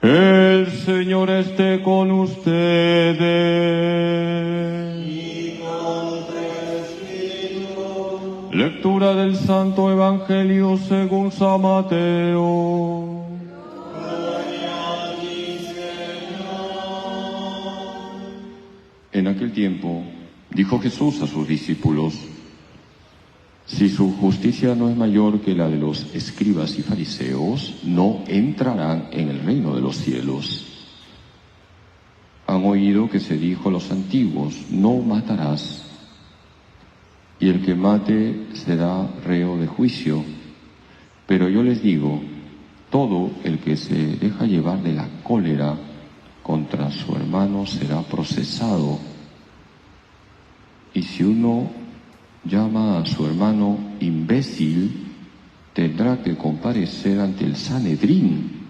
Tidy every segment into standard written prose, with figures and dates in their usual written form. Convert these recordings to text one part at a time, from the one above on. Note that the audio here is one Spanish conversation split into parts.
El Señor esté con ustedes. Y con tu espíritu. Lectura del Santo Evangelio según San Mateo. Gloria a ti, Señor. En aquel tiempo dijo Jesús a sus discípulos: si su justicia no es mayor que la de los escribas y fariseos, no entrarán en el reino de los cielos. Han oído que se dijo a los antiguos: no matarás, y el que mate será reo de juicio. Pero yo les digo, todo el que se deja llevar de la cólera contra su hermano será procesado. Y si uno llama a su hermano imbécil, tendrá que comparecer ante el Sanedrín.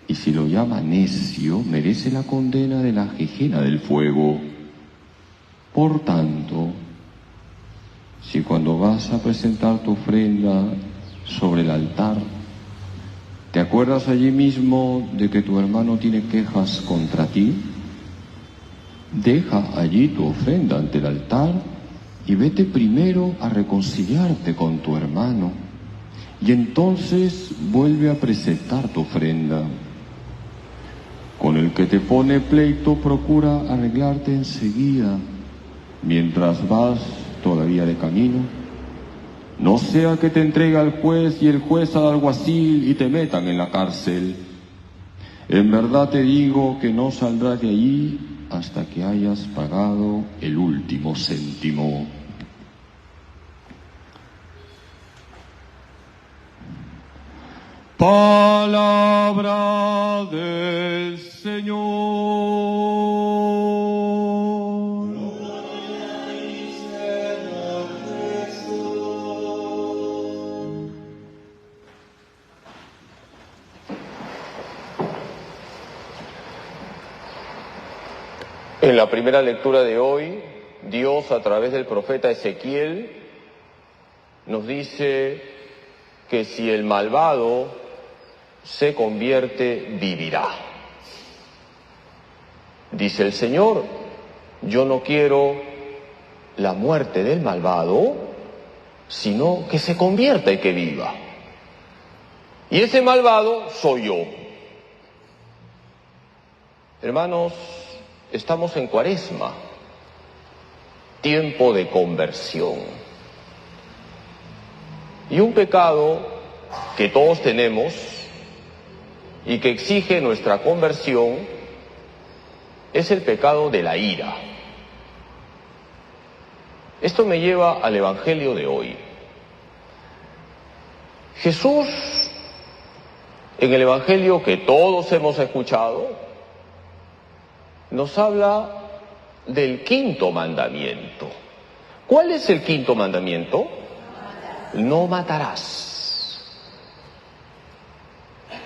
Y si lo llama necio, merece la condena de la gehenna del fuego. Por tanto, si cuando vas a presentar tu ofrenda sobre el altar, te acuerdas allí mismo de que tu hermano tiene quejas contra ti, deja allí tu ofrenda ante el altar y vete primero a reconciliarte con tu hermano, y entonces vuelve a presentar tu ofrenda. Con el que te pone pleito, procura arreglarte enseguida, mientras vas todavía de camino. No sea que te entregue al juez y el juez al alguacil y te metan en la cárcel. En verdad te digo que no saldrás de allí hasta que hayas pagado el último céntimo. Palabra del Señor. Gloria a ti, Señor Jesús. En la primera lectura de hoy, Dios a través del profeta Ezequiel nos dice que si el malvado se convierte, vivirá. Dice el Señor: yo no quiero la muerte del malvado, sino que se convierta y que viva. Y ese malvado soy yo. Hermanos, estamos en Cuaresma, tiempo de conversión. Y un pecado que todos tenemos y que exige nuestra conversión es el pecado de la ira. Esto me lleva al Evangelio de hoy. Jesús, en el Evangelio que todos hemos escuchado, nos habla del quinto mandamiento. ¿Cuál es el quinto mandamiento? No matarás.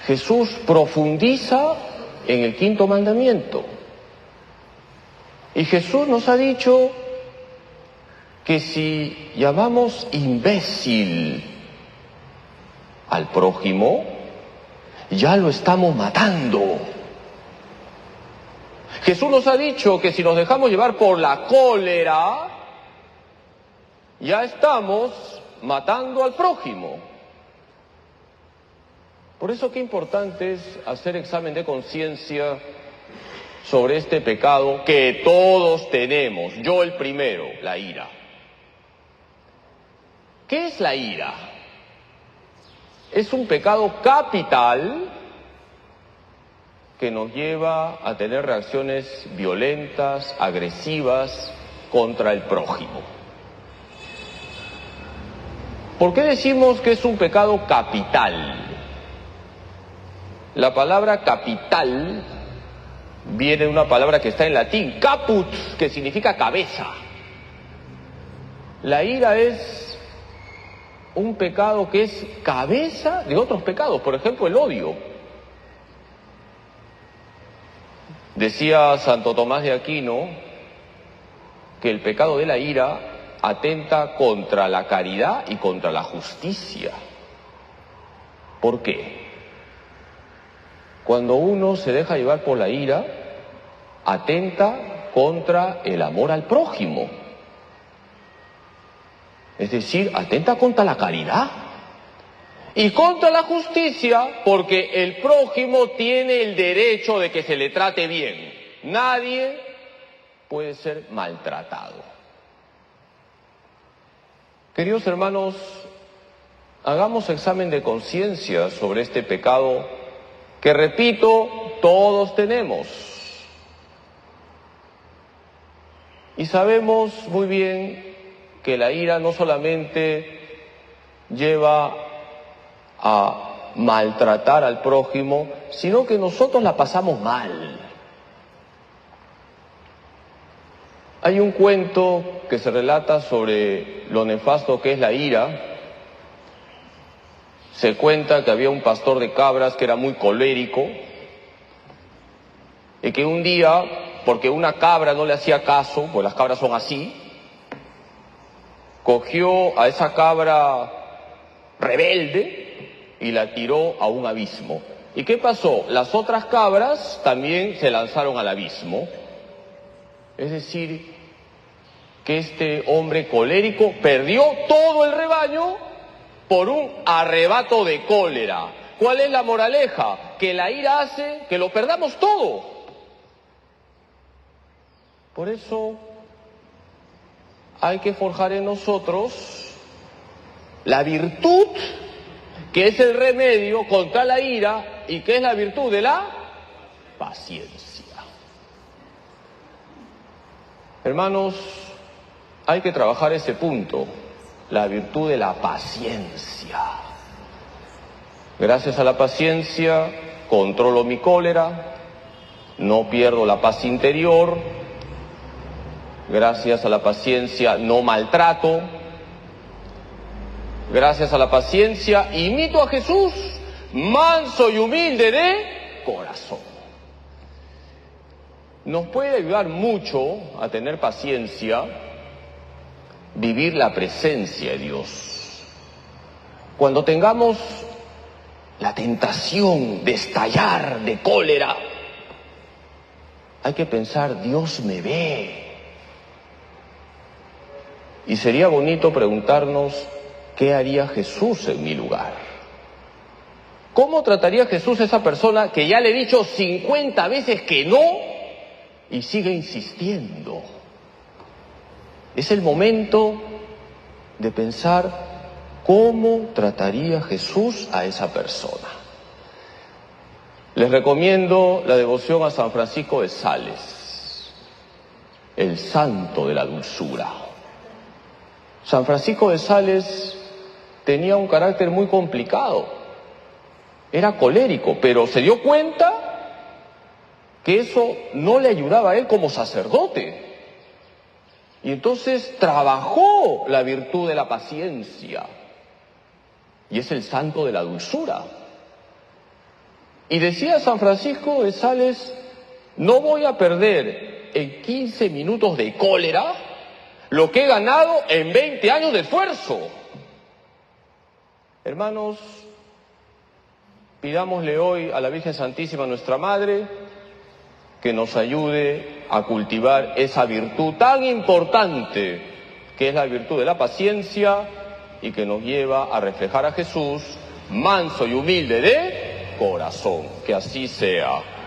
Jesús profundiza en el quinto mandamiento. Y Jesús nos ha dicho que si llamamos imbécil al prójimo, ya lo estamos matando. Jesús nos ha dicho que si nos dejamos llevar por la cólera, ya estamos matando al prójimo. Por eso qué importante es hacer examen de conciencia sobre este pecado que todos tenemos, yo el primero, la ira. ¿Qué es la ira? Es un pecado capital que nos lleva a tener reacciones violentas, agresivas contra el prójimo. ¿Por qué decimos que es un pecado capital? La palabra capital viene de una palabra que está en latín, caput, que significa cabeza. La ira es un pecado que es cabeza de otros pecados, por ejemplo, el odio. Decía Santo Tomás de Aquino que el pecado de la ira atenta contra la caridad y contra la justicia. ¿Por qué? Cuando uno se deja llevar por la ira, atenta contra el amor al prójimo. Es decir, atenta contra la caridad y contra la justicia, porque el prójimo tiene el derecho de que se le trate bien. Nadie puede ser maltratado. Queridos hermanos, hagamos examen de conciencia sobre este pecado que, repito, todos tenemos. Y sabemos muy bien que la ira no solamente lleva a maltratar al prójimo, sino que nosotros la pasamos mal. Hay un cuento que se relata sobre lo nefasto que es la ira. Se cuenta que había un pastor de cabras que era muy colérico y que un día, porque una cabra no le hacía caso, pues las cabras son así, cogió a esa cabra rebelde y la tiró a un abismo. ¿Y qué pasó? Las otras cabras también se lanzaron al abismo. Es decir, que este hombre colérico perdió todo el rebaño por un arrebato de cólera. ¿Cuál es la moraleja? Que la ira hace que lo perdamos todo. Por eso hay que forjar en nosotros la virtud que es el remedio contra la ira y que es la virtud de la paciencia. Hermanos, hay que trabajar ese punto, la virtud de la paciencia. Gracias a la paciencia controlo mi cólera, no pierdo la paz interior. Gracias a la paciencia no maltrato. Gracias a la paciencia imito a Jesús, manso y humilde de corazón. Nos puede ayudar mucho a tener paciencia vivir la presencia de Dios. Cuando tengamos la tentación de estallar de cólera, hay que pensar, Dios me ve. Y sería bonito preguntarnos, ¿qué haría Jesús en mi lugar? ¿Cómo trataría Jesús a esa persona que ya le he dicho 50 veces que no y sigue insistiendo? Es el momento de pensar cómo trataría Jesús a esa persona. Les recomiendo la devoción a San Francisco de Sales, el santo de la dulzura. San Francisco de Sales tenía un carácter muy complicado. Era colérico, pero se dio cuenta que eso no le ayudaba a él como sacerdote. Y entonces trabajó la virtud de la paciencia. Y es el santo de la dulzura. Y decía San Francisco de Sales, no voy a perder en 15 minutos de cólera lo que he ganado en 20 años de esfuerzo. Hermanos, pidámosle hoy a la Virgen Santísima, nuestra Madre, que nos ayude a cultivar esa virtud tan importante que es la virtud de la paciencia y que nos lleva a reflejar a Jesús manso y humilde de corazón. Que así sea.